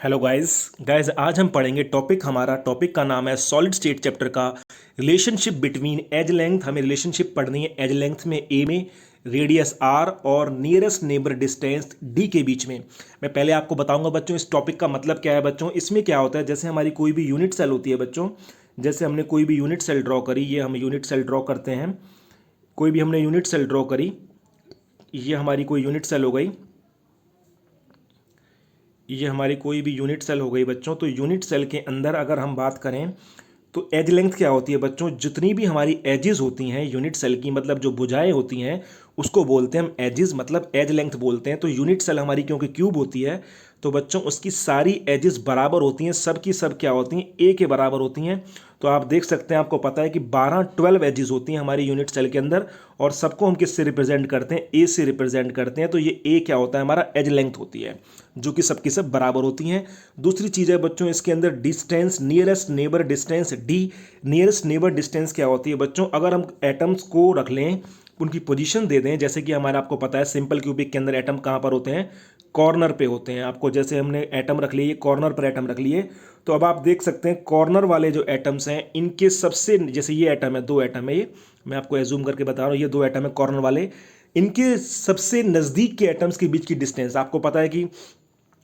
Hello guys आज हम पढ़ेंगे हमारा टॉपिक का नाम है सॉलिड स्टेट चैप्टर का रिलेशनशिप बिटवीन एज लेंथ। हमें रिलेशनशिप पढ़नी है एज लेंथ में ए में, रेडियस आर और नियरेस्ट नेबर डिस्टेंस डी के बीच में। मैं पहले आपको बताऊंगा बच्चों इस टॉपिक का मतलब क्या है। बच्चों इसमें क्या होता है, जैसे हमारी कोई भी यूनिट सेल होती है बच्चों, जैसे हमने कोई भी यूनिट सेल ड्रॉ करी, ये हम यूनिट सेल ड्रॉ करते हैं, कोई भी हमने यूनिट सेल ड्रॉ करी, ये हमारी कोई यूनिट सेल हो गई, ये हमारी कोई भी यूनिट सेल हो गई बच्चों। तो यूनिट सेल के अंदर अगर हम बात करें तो एज लेंथ क्या होती है बच्चों, जितनी भी हमारी एजेस होती हैं यूनिट सेल की, मतलब जो भुजाएं होती हैं उसको बोलते हैं हम एजेस, मतलब एज लेंथ बोलते हैं। तो यूनिट सेल हमारी क्योंकि क्यूब होती है तो बच्चों उसकी सारी एजेस बराबर होती हैं, सब की सब क्या होती हैं, ए के बराबर होती हैं। तो आप देख सकते हैं, आपको पता है कि 12 एजेस होती हैं हमारी यूनिट सेल के अंदर, और सबको हम किससे रिप्रेजेंट करते हैं, ए से रिप्रेजेंट करते हैं। तो ये ए क्या होता है, हमारा एज लेंथ होती है, जो कि सबकी सब बराबर होती हैं। दूसरी चीज़ है बच्चों इसके अंदर distance, nearest neighbour distance D. Nearest neighbour distance क्या होती है बच्चों, अगर हम एटम्स को रख लें, उनकी पोजीशन दे दें, जैसे कि हमारा आपको पता है सिंपल क्यूबिक के अंदर एटम कहाँ पर होते हैं, कॉर्नर पे होते हैं। आपको जैसे हमने एटम रख लिए, कॉर्नर पर एटम रख लिए, तो अब आप देख सकते हैं कॉर्नर वाले जो एटम्स हैं इनके सबसे, जैसे ये एटम है, दो एटम है, ये मैं आपको एजूम करके बता रहा हूँ, ये दो एटम है कॉर्नर वाले, इनके सबसे नज़दीक के एटम्स के बीच की डिस्टेंस आपको पता है कि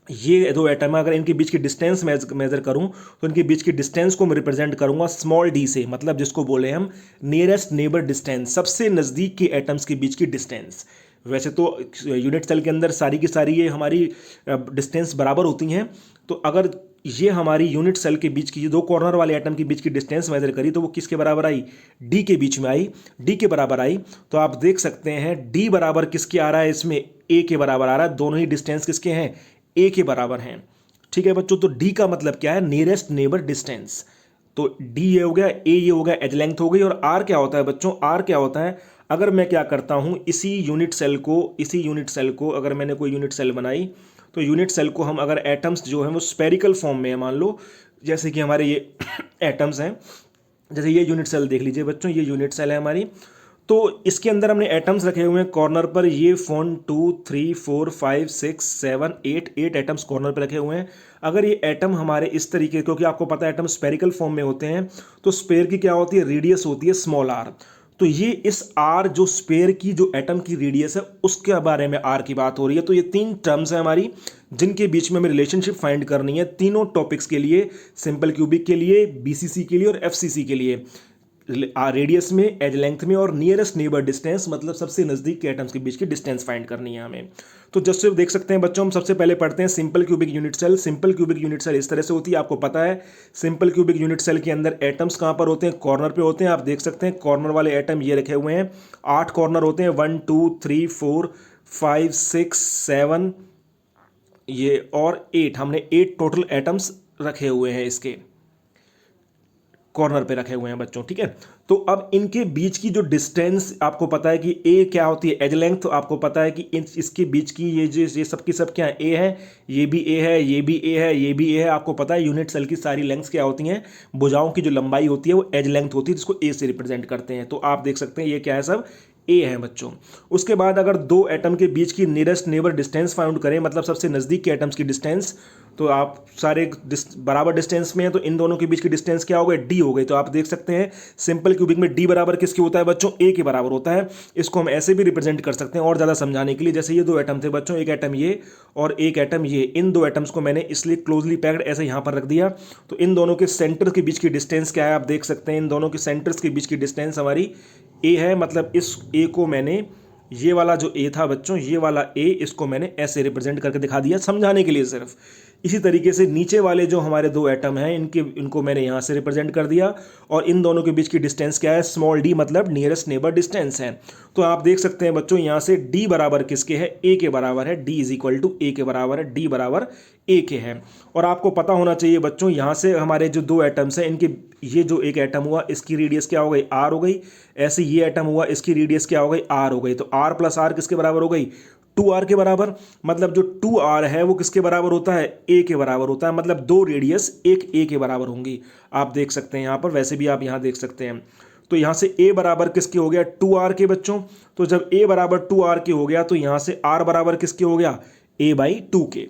ये दो एटम है, अगर इनके बीच की डिस्टेंस मेजर करूं तो इनके बीच की डिस्टेंस को मैं रिप्रेजेंट करूंगा स्मॉल डी से, मतलब जिसको बोले हम नियरेस्ट नेबर डिस्टेंस, सबसे नज़दीक के एटम्स के बीच की डिस्टेंस। वैसे तो यूनिट सेल के अंदर सारी की सारी ये हमारी डिस्टेंस बराबर होती हैं। तो अगर ये हमारी यूनिट सेल के बीच की, ये दो कॉर्नर वाले एटम के बीच की डिस्टेंस मेजर करी तो वो किसके बराबर आई, डी के बीच में आई, डी के बराबर आई। तो आप देख सकते हैं डी बराबर किसके आ रहा है, इसमें ए के बराबर आ रहा है, दोनों ही डिस्टेंस किसके हैं, ए के बराबर हैं। ठीक है बच्चों, तो डी का मतलब क्या है, नियरेस्ट नेबर डिस्टेंस। तो डी ये हो गया, ए ये हो गया, एज लेंथ हो गई। और आर क्या होता है बच्चों, आर क्या होता है, अगर मैं क्या करता हूं, इसी यूनिट सेल को अगर मैंने कोई यूनिट सेल बनाई, तो यूनिट सेल को हम अगर एटम्स जो है वो स्पेरिकल फॉर्म में है, मान लो जैसे कि हमारे ये एटम्स हैं, जैसे ये यूनिट सेल देख लीजिए बच्चों, ये यूनिट सेल है हमारी, तो इसके अंदर हमने एटम्स रखे हुए हैं कॉर्नर पर, ये 1 2 3 4 5 6 7 8 एटम्स कॉर्नर पर रखे हुए हैं। अगर ये एटम हमारे इस तरीके, क्योंकि आपको पता है एटम स्पेरिकल फॉर्म में होते हैं, तो स्पेयर की क्या होती है, रेडियस होती है स्मॉल आर। तो ये इस आर जो स्पेयर की जो एटम की रेडियस है उसके बारे में आर की बात हो रही है। तो ये तीन टर्म्स है हमारी जिनके बीच में हमें रिलेशनशिप फाइंड करनी है तीनों टॉपिक्स के लिए, सिंपल क्यूबिक के लिए, बीसीसी के लिए और एफसीसी के लिए। रेडियस में, एज लेंथ में, और नियरेस्ट नेबर डिस्टेंस, मतलब सबसे नजदीक के एटम्स के बीच की डिस्टेंस फाइंड करनी है हमें। तो जैसे देख सकते हैं बच्चों, हम सबसे पहले पढ़ते हैं simple cubic unit cell. Simple cubic unit cell इस तरह से होती है, आपको पता है सिंपल क्यूबिक यूनिट सेल के अंदर एटम्स कहाँ पर होते हैं, कॉर्नर पे होते हैं। आप देख सकते हैं कॉर्नर वाले एटम ये रखे हुए हैं, 8 कॉर्नर होते हैं, 1 2 3 4 5 6 7 ये और 8, हमने 8 टोटल एटम्स रखे हुए हैं, इसके कॉर्नर पे रखे हुए हैं बच्चों। ठीक है, तो अब इनके बीच की जो डिस्टेंस आपको पता है कि ए क्या होती है, एज लेंथ। तो आपको पता है कि इसके बीच की ये सब की सब क्या है, ए है, ये भी ए है, ये भी ए है, ये भी ए है। आपको पता है यूनिट सेल की सारी लेंथ्स क्या होती हैं, भुजाओं की जो लंबाई होती है वो एज लेंथ होती है, जिसको ए से रिप्रेजेंट करते हैं। तो आप देख सकते हैं ये क्या है, सब ए है बच्चों। उसके बाद अगर दो एटम के बीच की नियरेस्ट नेबर डिस्टेंस फाइंड करें, मतलब सबसे नजदीक के एटम्स की डिस्टेंस, तो आप सारे बराबर डिस्टेंस में है, तो इन दोनों के बीच की डिस्टेंस क्या हो गई, डी हो गई। तो आप देख सकते हैं सिंपल क्यूबिक में डी बराबर किसके होता है बच्चों, ए के बराबर होता है। इसको हम ऐसे भी रिप्रेजेंट कर सकते हैं और ज़्यादा समझाने के लिए, जैसे ये दो एटम थे बच्चों, एक एटम ये और एक एटम ये, इन दो एटम्स को मैंने इसलिए क्लोजली पैक्ड ऐसे यहाँ पर रख दिया। तो इन दोनों के सेंटर के बीच की डिस्टेंस क्या है, आप देख सकते हैं इन दोनों के सेंटर्स के बीच की डिस्टेंस हमारी ए है। मतलब इस ए को मैंने, ये वाला जो ए था बच्चों, ये वाला ए, इसको मैंने ऐसे रिप्रेजेंट करके दिखा दिया समझाने के लिए सिर्फ। इसी तरीके से नीचे वाले जो हमारे दो एटम हैं, इनको मैंने यहाँ से रिप्रेजेंट कर दिया, और इन दोनों के बीच की डिस्टेंस क्या है, स्मॉल डी, मतलब नियरेस्ट नेबर डिस्टेंस है। तो आप देख सकते हैं बच्चों यहाँ से डी बराबर किसके है, ए के बराबर है, डी इज इक्वल टू ए के बराबर है, डी बराबर ए के है। और आपको पता होना चाहिए बच्चों, यहाँ से हमारे जो दो एटम्स हैं इनके, ये जो एक एटम हुआ इसकी रेडियस क्या हो गई, आर हो गई, ऐसे ये एटम हुआ इसकी रेडियस क्या हो गई, आर हो गई। तो आर प्लस आर किसके बराबर हो गई, 2r के बराबर। मतलब जो 2r है वो किसके बराबर होता है, a के बराबर होता है, मतलब दो रेडियस एक a के बराबर होंगी। आप देख सकते हैं यहाँ पर, वैसे भी आप यहाँ देख सकते हैं। तो यहाँ से a बराबर किसके हो गया, 2r के बच्चों। तो जब a बराबर 2r के हो गया तो यहाँ से r बराबर किसके हो गया, a/2 के।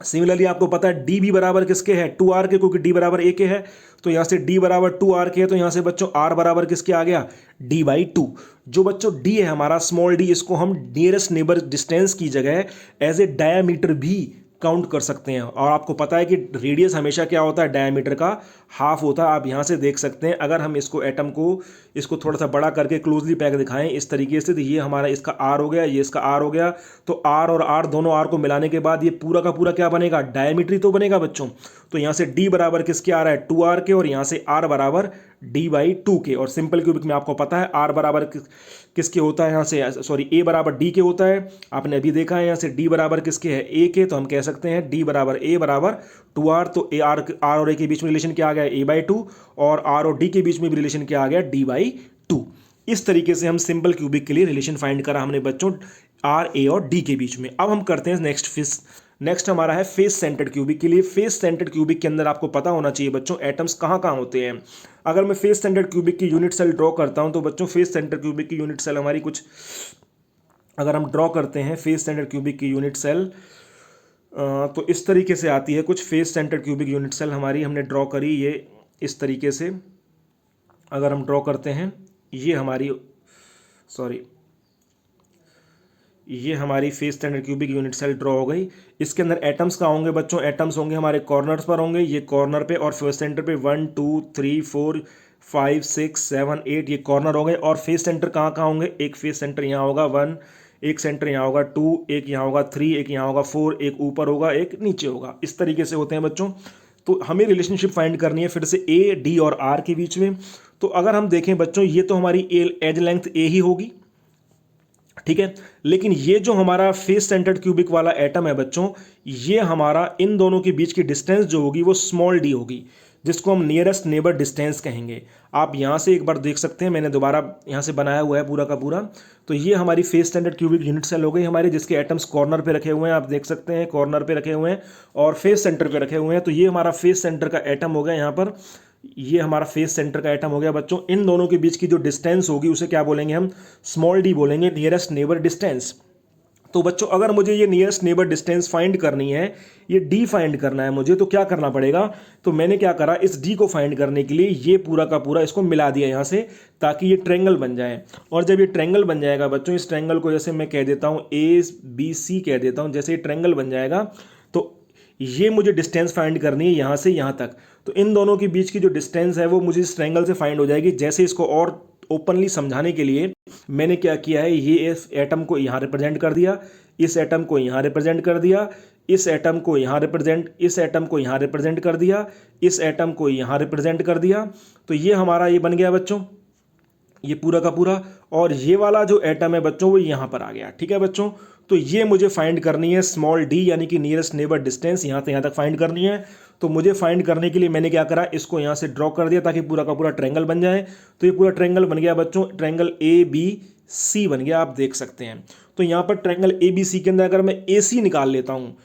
सिमिलरली आपको पता है डी भी बराबर किसके है, 2r के, क्योंकि डी बराबर ए के है। तो यहाँ से डी बराबर 2r के है, तो यहाँ से बच्चों r बराबर किसके आ गया, d/2। जो बच्चों d है हमारा स्मॉल d, इसको हम नियरेस्ट नेबर डिस्टेंस की जगह एज ए डायामीटर भी काउंट कर सकते हैं। और आपको पता है कि रेडियस हमेशा क्या होता है, डायमीटर का हाफ होता है। आप यहाँ से देख सकते हैं, अगर हम इसको एटम को इसको थोड़ा सा बड़ा करके क्लोजली पैक दिखाएं इस तरीके से, तो ये हमारा इसका आर हो गया, ये इसका आर हो गया। तो आर और आर दोनों आर को मिलाने के बाद ये पूरा का पूरा क्या बनेगा, डायमीटर ही तो बनेगा बच्चों। तो यहाँ से डी बराबर किसके आ रहा है, 2r के, और यहाँ से आर बराबर d/2 के। और सिंपल क्यूबिक में आपको पता है आर बराबर किसके होता है, यहाँ से सॉरी ए बराबर डी के होता है। आपने अभी देखा है यहाँ से डी बराबर किसके है, ए के। तो हम कह सकते हैं डी बराबर ए बराबर 2r। तो ए आर और ए के बीच में रिलेशन क्या आ गया, a/2, और आर और डी के बीच में भी रिलेशन क्या आ गया, d/2। इस तरीके से हम सिंपल क्यूबिक के लिए रिलेशन फाइंड करा हमने बच्चों आर, ए और डी के बीच में। अब हम करते हैं नेक्स्ट हमारा है फेस सेंटर्ड क्यूबिक के लिए। फेस सेंटर्ड क्यूबिक के अंदर आपको पता होना चाहिए बच्चों एटम्स कहाँ कहाँ होते हैं। अगर मैं फेस सेंटर्ड क्यूबिक की यूनिट सेल ड्रॉ करता हूँ, तो बच्चों फेस सेंटर्ड क्यूबिक की यूनिट सेल हमारी कुछ, अगर हम ड्रॉ करते हैं फेस सेंटर्ड क्यूबिक की यूनिट सेल, तो इस तरीके से आती है कुछ। Face centred cubic unit cell हमारी हमने ड्रॉ करी ये इस तरीके से। अगर हम ड्रॉ करते हैं, ये हमारी ये हमारी face standard cubic unit cell draw हो गई। इसके अंदर एटम्स कहाँ होंगे बच्चों, एटम्स होंगे हमारे कॉर्नर्स पर होंगे, ये कॉर्नर पे, और फेस सेंटर पे 1 2 3 4 5 6 7 8 ये कॉर्नर हो गए। और फेस सेंटर कहाँ कहाँ होंगे, एक फेस सेंटर यहाँ होगा 1, एक सेंटर यहाँ होगा 2, एक यहाँ होगा 3, एक यहाँ होगा 4, एक ऊपर होगा, एक नीचे होगा। इस तरीके से होते हैं बच्चों। तो हमें रिलेशनशिप फाइंड करनी है फिर से ए, डी और आर के बीच में। तो अगर हम देखें बच्चों, ये तो हमारी एज लेंथ ए ही होगी, ठीक है। लेकिन ये जो हमारा फेस सेंटर्ड क्यूबिक वाला एटम है बच्चों, ये हमारा इन दोनों के बीच की डिस्टेंस जो होगी वो स्मॉल डी होगी, जिसको हम नियरेस्ट नेबर डिस्टेंस कहेंगे। आप यहाँ से एक बार देख सकते हैं, मैंने दोबारा यहाँ से बनाया हुआ है पूरा का पूरा। तो ये हमारी face standard cubic unit cell हो गई हमारे, जिसके एटम्स कॉर्नर पे रखे हुए हैं, आप देख सकते हैं कॉर्नर पे रखे हुए हैं और फेस सेंटर पे रखे हुए हैं। तो ये हमारा फेस सेंटर का एटम हो गया यहाँ पर, ये हमारा फेस सेंटर का एटम हो गया बच्चों। इन दोनों के बीच की जो डिस्टेंस होगी उसे क्या बोलेंगे हम, स्मॉल डी बोलेंगे, नियरेस्ट नेबर डिस्टेंस। तो बच्चों अगर मुझे ये नियरेस्ट नेबर डिस्टेंस फाइंड करनी है, ये डी फाइंड करना है मुझे, तो क्या करना पड़ेगा। तो मैंने क्या करा, इस डी को फाइंड करने के लिए ये पूरा का पूरा इसको मिला दिया यहाँ से, ताकि ये ट्रायंगल बन जाए। और जब ये ट्रायंगल बन जाएगा बच्चों, इस ट्रायंगल को जैसे मैं कह देता हूँ ABC कह देता हूँ, जैसे ये ट्रायंगल बन जाएगा तो ये मुझे डिस्टेंस फाइंड करनी है यहाँ से यहाँ तक। तो इन दोनों के बीच की जो डिस्टेंस है वो मुझे इस ट्रायंगल से फाइंड हो जाएगी। जैसे इसको और ओपनली समझाने के लिए मैंने क्या किया है, ये इस एटम को यहाँ रिप्रेजेंट कर दिया, इस एटम को यहाँ रिप्रेजेंट कर दिया, इस एटम को यहाँ रिप्रेजेंट, इस एटम को यहाँ रिप्रेजेंट कर दिया, इस एटम को यहाँ रिप्रेजेंट कर दिया। तो ये हमारा ये बन गया बच्चों, ये पूरा का पूरा। और ये वाला जो एटम है बच्चों वो यहाँ पर आ गया, ठीक है बच्चों। तो ये मुझे फाइंड करनी है स्मॉल डी, यानी कि नियरेस्ट नेबर डिस्टेंस यहाँ से यहाँ तक फाइंड करनी है। तो मुझे फाइंड करने के लिए मैंने क्या करा, इसको यहाँ से ड्रॉ कर दिया ताकि पूरा का पूरा ट्रायंगल बन जाए। तो ये पूरा ट्रायंगल बन गया बच्चों, ट्रायंगल ABC बन गया, आप देख सकते हैं। तो यहाँ पर ट्रायंगल ABC के अंदर अगर मैं AC निकाल लेता हूँ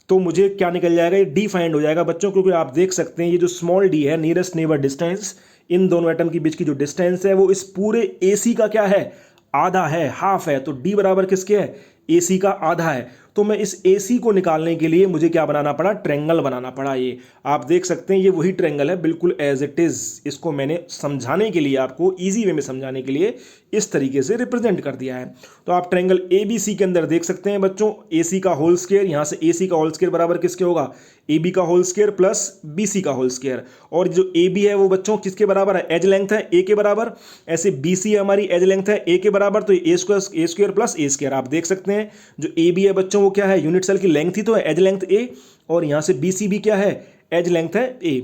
तो मुझे क्या निकल जाएगा, ये डी फाइंड हो जाएगा बच्चों। क्योंकि आप देख सकते हैं ये जो स्मॉल डी है, नियरेस्ट नेबर डिस्टेंस, इन दोनों एटम के बीच की जो डिस्टेंस है वो इस पूरे AC का क्या है, आधा है, हाफ है। तो डी बराबर किसके है, AC का आधा है। तो मैं इस AC को निकालने के लिए मुझे क्या बनाना पड़ा, ट्रायंगल बनाना पड़ा। ये आप देख सकते हैं ये वही ट्रायंगल है बिल्कुल एज इट इज। इसको मैंने समझाने के लिए, आपको इजी वे में समझाने के लिए इस तरीके से रिप्रेजेंट कर दिया है। तो आप ट्रायंगल ABC के अंदर देख सकते हैं बच्चों, AC का होल स्क्वायर, यहाँ से AC का होल स्क्वायर बराबर किसके होगा, AB का होल स्क्वायर प्लस BC का होल स्क्वायर। और जो AB है वो बच्चों किसके बराबर है, एज लेंथ है A के बराबर। ऐसे BC हमारी एज लेंथ है A के बराबर, तो A square plus A square. आप देख सकते हैं जो AB है बच्चों वो क्या है, यूनिट सेल की लेंथ ही तो है, एज लेंथ A। और यहाँ से BC भी क्या है, एज लेंथ है A।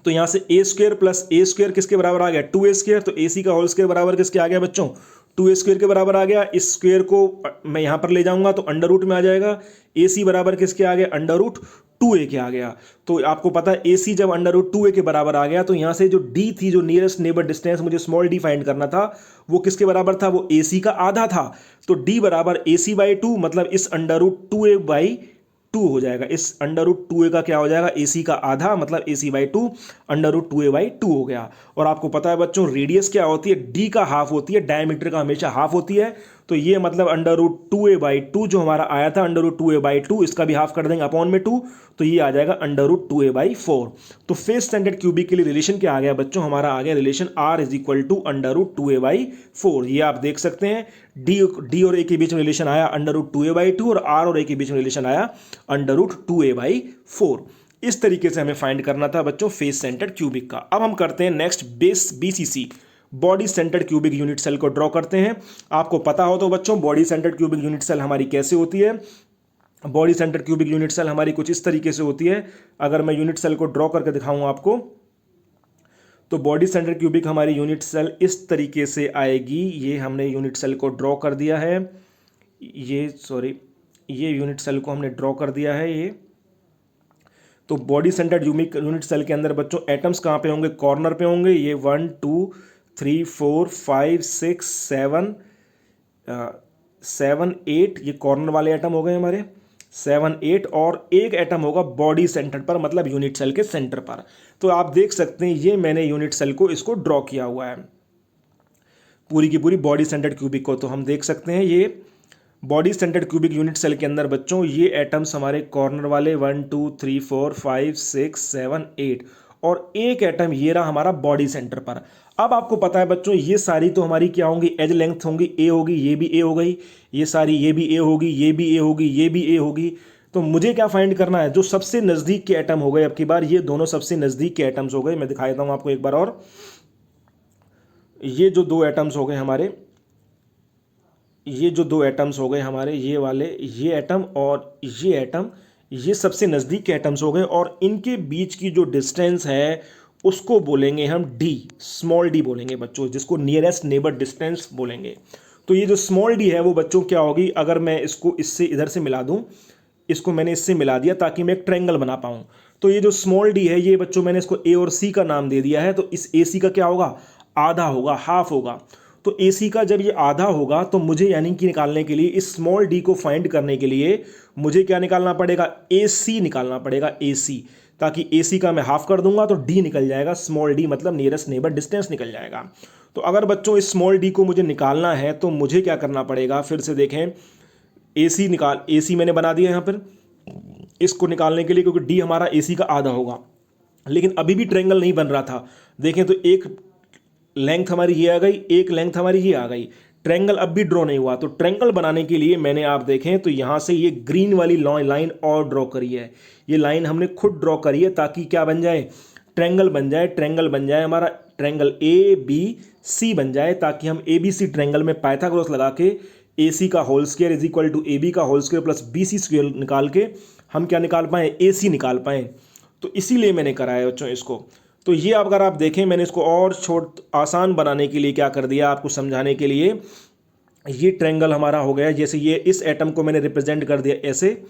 तो यहाँ से A square plus A square किसके बराबर आ गया, 2A स्क्वायर। तो AC का होल स्क्वायर बराबर किसके आ गया बच्चों, 2A स्क्वायर के बराबर आ गया। इस स्क्वायर को मैं यहाँ पर ले जाऊंगा तो अंडर रूट में आ जाएगा। AC बराबर किसके आ गया, अंडर रूट 2A के आ गया। तो आपको पता है AC जब अंडर रूट 2A के बराबर आ गया, तो यहाँ से जो D थी, जो नियरेस्ट नेबर डिस्टेंस मुझे स्मॉल d फाइंड करना था, वो किसके बराबर था, वो AC का आधा था। तो D बराबर AC/2, मतलब इस अंडर रूट 2A/2 हो जाएगा। इस अंडर रूट 2A का क्या हो जाएगा, AC का आधा, मतलब AC/2 अंडर रूट 2A/2 हो गया। और आपको पता है बच्चों रेडियस क्या होती है, D का हाफ होती है, डायमीटर का हमेशा हाफ होती है। तो ये मतलब √2a/2 जो हमारा आया था √2a/2, इसका भी हाफ कर देंगे अपॉन में 2, तो ये आ जाएगा √2a/4। तो फेस स्टैंडर्ड क्यूबिक के लिए रिलेशन क्या आ गया बच्चों, हमारा आ गया relation r is equal to √2a/4। ये आप देख सकते हैं डी और ए के बीच में रिलेशन आया √2a/2 और r और a के बीच में रिलेशन आया √2a/4। इस तरीके से हमें फाइंड करना था बच्चों फेस सेंटर्ड क्यूबिक का। अब हम करते हैं next base BCC, body centred cubic unit cell को ड्रॉ करते हैं। आपको पता हो तो बच्चों body centred cubic unit cell हमारी कैसे होती है। Body centred cubic unit cell हमारी कुछ इस तरीके से होती है। अगर मैं यूनिट सेल को ड्रॉ करके दिखाऊं आपको, तो बॉडी सेंटर्ड क्यूबिक हमारी यूनिट सेल इस तरीके से आएगी। ये हमने यूनिट सेल को ड्रॉ कर दिया है, ये यूनिट सेल को हमने ड्रॉ कर दिया है। ये तो बॉडी सेंटर्ड यूनिट सेल के अंदर बच्चों एटम्स कहाँ पे होंगे, कॉर्नर पे होंगे। ये 1 2 3 4 5 6 7 8 ये कॉर्नर वाले एटम हो गए हमारे 7 8, और एक एटम होगा बॉडी सेंटर पर, मतलब यूनिट सेल के सेंटर पर। तो आप देख सकते हैं ये मैंने यूनिट सेल को इसको ड्रॉ किया हुआ है, पूरी की पूरी बॉडी सेंटर्ड क्यूबिक को। तो हम देख सकते हैं ये body centred cubic unit cell के अंदर बच्चों ये एटम्स हमारे कॉर्नर वाले 1 2 3 4 5 6 7 8, और एक एटम ये रहा हमारा बॉडी सेंटर पर। अब आपको पता है बच्चों ये सारी तो हमारी क्या होंगी, एज लेंथ होंगी, ए होगी, ये भी ए हो गई, ये सारी ये भी ए होगी, ये भी ए होगी, ये भी ए होगी। तो मुझे क्या फाइंड करना है, जो सबसे नज़दीक के एटम हो गए। अब की बार ये दोनों सबसे नज़दीक के एटम्स हो गए। मैं दिखा देता हूँ आपको एक बार और। ये जो दो एटम्स हो गए हमारे, ये वाले, ये एटम और ये एटम, ये सबसे नज़दीक के एटम्स हो गए, और इनके बीच की जो डिस्टेंस है उसको बोलेंगे हम d, स्मॉल d बोलेंगे बच्चों, जिसको नियरेस्ट नेबर डिस्टेंस बोलेंगे। तो ये जो स्मॉल d है वो बच्चों क्या होगी, अगर मैं इसको इससे इधर से मिला दूं, इसको मैंने इससे मिला दिया ताकि मैं एक ट्रायंगल बना पाऊं। तो ये जो स्मॉल d है ये बच्चों मैंने इसको a और c का नाम दे दिया है। तो इस AC का क्या होगा, आधा होगा, हाफ होगा। तो AC का जब ये आधा होगा तो मुझे यानी कि निकालने के लिए इस स्मॉल d को फाइंड करने के लिए मुझे क्या निकालना पड़ेगा, AC निकालना पड़ेगा, AC। ताकि AC का मैं हाफ कर दूंगा तो D निकल जाएगा, स्मॉल d मतलब नियरेस्ट नेबर डिस्टेंस निकल जाएगा। तो अगर बच्चों इस स्मॉल d को मुझे निकालना है तो मुझे क्या करना पड़ेगा, फिर से देखें, AC मैंने बना दिया यहाँ पर इसको निकालने के लिए, क्योंकि D हमारा AC का आधा होगा। लेकिन अभी भी ट्रायंगल नहीं बन रहा था। देखें तो एक लेंथ हमारी ये आ गई, एक लेंथ हमारी ये आ गई, ट्रायंगल अब भी ड्रॉ नहीं हुआ। तो ट्रायंगल बनाने के लिए मैंने, आप देखें तो यहाँ से ये ग्रीन वाली लाइन और ड्रॉ करी है। ये लाइन हमने खुद ड्रॉ करी है ताकि क्या बन जाए, ट्रायंगल बन जाए हमारा, ट्रायंगल ABC बन जाए, ताकि हम ABC ट्रायंगल में पाइथागोरस लगा के AC का whole square is equal to AB का whole square plus BC square निकाल के हम क्या निकाल पाएँ, AC निकाल पाएँ। तो इसीलिए मैंने कराया बच्चों इसको। तो ये अगर आप देखें, मैंने इसको और आसान बनाने के लिए क्या कर दिया, आपको समझाने के लिए, ये ट्रायंगल हमारा हो गया। जैसे ये इस एटम को मैंने रिप्रेजेंट कर दिया ऐसे,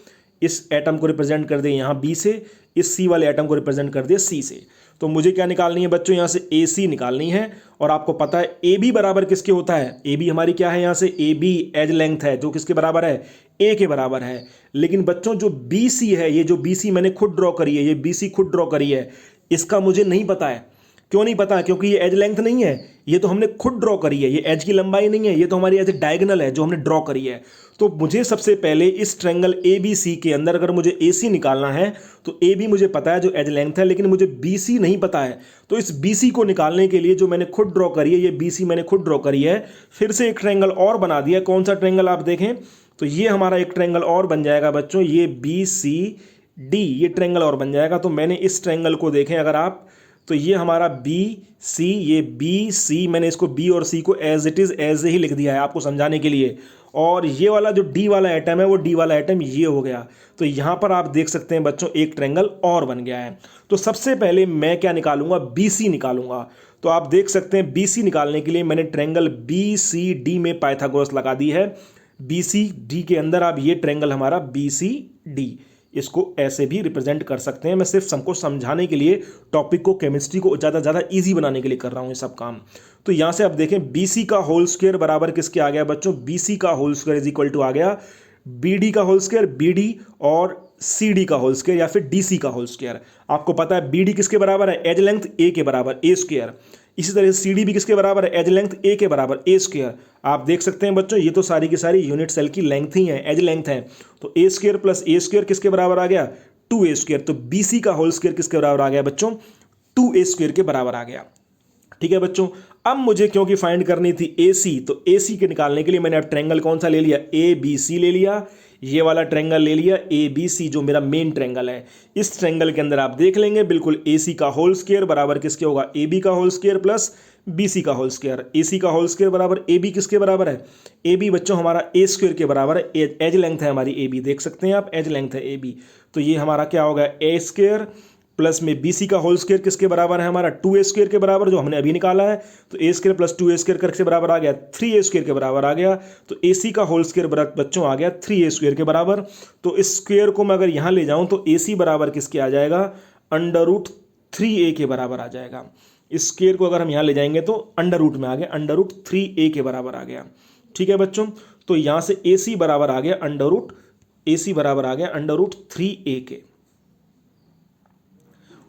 इस एटम को रिप्रेजेंट कर दिया यहाँ B से, इस C वाले एटम को रिप्रेजेंट कर दिया C से। तो मुझे क्या निकालनी है बच्चों, यहाँ से AC निकालनी है। और आपको पता है AB बराबर किसके होता है, AB हमारी क्या है, यहाँ से AB एज लेंथ है, जो किसके बराबर है, A के बराबर है। लेकिन बच्चों जो BC है, ये जो BC मैंने खुद ड्रॉ करी है, ये BC खुद ड्रॉ करी है, इसका मुझे नहीं पता है। क्यों नहीं पता, क्योंकि ये एज लेंथ नहीं है, ये तो हमने खुद ड्रॉ करी है, ये एज की लंबाई नहीं है, ये तो हमारी एज डायगोनल है जो हमने ड्रॉ करी है। तो मुझे सबसे पहले इस ट्रायंगल ABC के अंदर अगर मुझे AC निकालना है तो AB मुझे पता है जो एज लेंथ है, लेकिन मुझे BC नहीं पता है। तो इस BC को निकालने के लिए जो मैंने खुद ड्रॉ करी है, ये BC मैंने खुद ड्रॉ करी है, फिर से एक ट्रायंगल और बना दिया। कौन सा ट्रायंगल आप देखें तो ये हमारा एक ट्रायंगल और बन जाएगा बच्चों, ये BCD, ये ट्रायंगल और बन जाएगा। तो मैंने इस ट्रायंगल को देखें अगर आप, तो ये हमारा BC, ये BC, मैंने इसको B और C को एज इट इज़ ऐसे ही लिख दिया है आपको समझाने के लिए। और ये वाला जो D वाला एटम है, वो D वाला एटम ये हो गया। तो यहाँ पर आप देख सकते हैं बच्चों एक ट्रायंगल और बन गया है। तो सबसे पहले मैं क्या निकालूंगा, BC निकालूंगा। तो आप देख सकते हैं BC निकालने के लिए मैंने ट्रायंगल BCD में पाइथागोरस लगा दी है। BCD के अंदर आप ये ट्रायंगल हमारा BCD, इसको ऐसे भी रिप्रेजेंट कर सकते हैं। मैं सिर्फ सबको समझाने के लिए, टॉपिक को, केमिस्ट्री को ज़्यादा इजी बनाने के लिए कर रहा हूँ ये सब काम। तो यहाँ से आप देखें BC का होल स्क्वायर बराबर किसके आ गया बच्चों, BC का whole square is equal to आ गया BD का होल स्क्वायर, BD और CD का होल स्क्वायर या फिर DC का होल स्क्वायर। आपको पता है BD किसके बराबर है, एज लेंथ A के बराबर, A स्क्वायर। इसी तरह से सी डी भी किसके बराबर है, एज लेंथ ए के बराबर, ए स्क्वायर। आप देख सकते हैं बच्चों, ये तो सारी की सारी यूनिट सेल की लेंथ ही है, एज लेंथ है। तो ए स्क्वायर प्लस ए स्क्वायर किसके बराबर आ गया, 2a स्क्वायर। तो बी सी का होल स्क्वायर किसके बराबर आ गया बच्चों, 2a स्क्वायर के बराबर आ गया। ठीक है बच्चों, अब मुझे क्योंकि फाइंड करनी थी ए सी, तो ए सी के निकालने के लिए मैंने अब ट्रायंगल कौन सा ले लिया, ए बी सी ले लिया। ये वाला ट्रायंगल ले लिया ए बी सी, जो मेरा मेन ट्रायंगल है। इस ट्रायंगल के अंदर आप देख लेंगे बिल्कुल ए सी का होल स्क्वायर बराबर किसके होगा, ए बी का whole square plus B C का होल स्क्वायर। ए सी का होल स्क्वायर बराबर ए बी किसके बराबर है, ए बी बच्चों हमारा ए स्क्वायर के बराबर है। एज लेंथ है हमारी ए बी, देख सकते हैं आप, एज लेंथ है ए बी। तो ये हमारा क्या होगा, ए स्क्वायर प्लस में बी सी का होल स्क्वायर किसके बराबर है हमारा, 2a स्क्वायर के बराबर, जो हमने अभी निकाला है। तो ए स्क्वायर प्लस 2a स्क्वायर करके बराबर आ गया 3a स्क्वायर के बराबर आ गया। तो ए सी का होल स्क्वायर बच्चों आ गया 3a स्क्वायर के बराबर। तो इस स्क्वायर को मैं अगर यहाँ ले जाऊँ तो ए सी बराबर किसके आ जाएगा, √3a के बराबर आ जाएगा। इस स्क्वायर को अगर हम यहाँ ले जाएंगे तो अंडर रूट में आ गया, √3a के बराबर आ गया। ठीक है बच्चों, तो यहाँ से ए सी बराबर आ गया √3a के।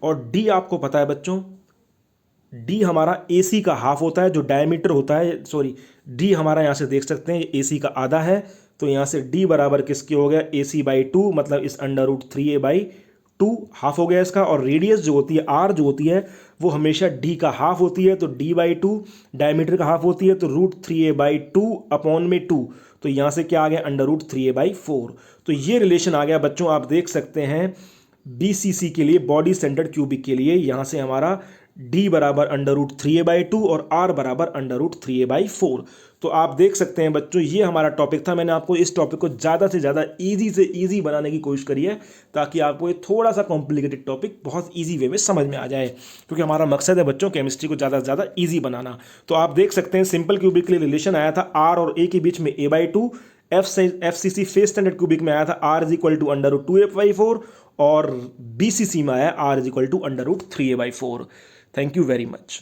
और डी आपको पता है बच्चों, डी हमारा ए सी का हाफ होता है, जो डायमीटर होता है, सॉरी डी हमारा यहाँ से देख सकते हैं ए सी का आधा है। तो यहाँ से डी बराबर किसके हो गया, ए सी बाई 2, मतलब इस √3a/2 हाफ हो गया इसका। और रेडियस जो होती है, आर जो होती है, वो हमेशा डी का हाफ होती है। तो d/2 डायमीटर का हाफ होती है, तो √3a/2 अपॉन में 2। तो यहाँ से क्या आ गया, √3a/4। तो ये रिलेशन आ गया बच्चों, आप देख सकते हैं BCC के लिए, बॉडी सेंटर्ड क्यूबिक के लिए। यहाँ से हमारा D बराबर √3a/2 और R बराबर √3a/4। तो आप देख सकते हैं बच्चों, ये हमारा टॉपिक था। मैंने आपको इस टॉपिक को ज़्यादा से ज़्यादा ईजी से ईजी बनाने की कोशिश करी है, ताकि आपको ये थोड़ा सा कॉम्प्लिकेटेड टॉपिक बहुत ईजी वे में समझ में आ जाए, क्योंकि हमारा मकसद है बच्चों केमिस्ट्री को ज़्यादा से ज़्यादा ईजी बनाना। तो आप देख सकते हैं सिंपल क्यूबिक के लिए रिलेशन आया था R और A के बीच में a/2। FCC face standard cubic में आया था R = √2a/4, और BCC में आया R = √3a/4। Thank you very much.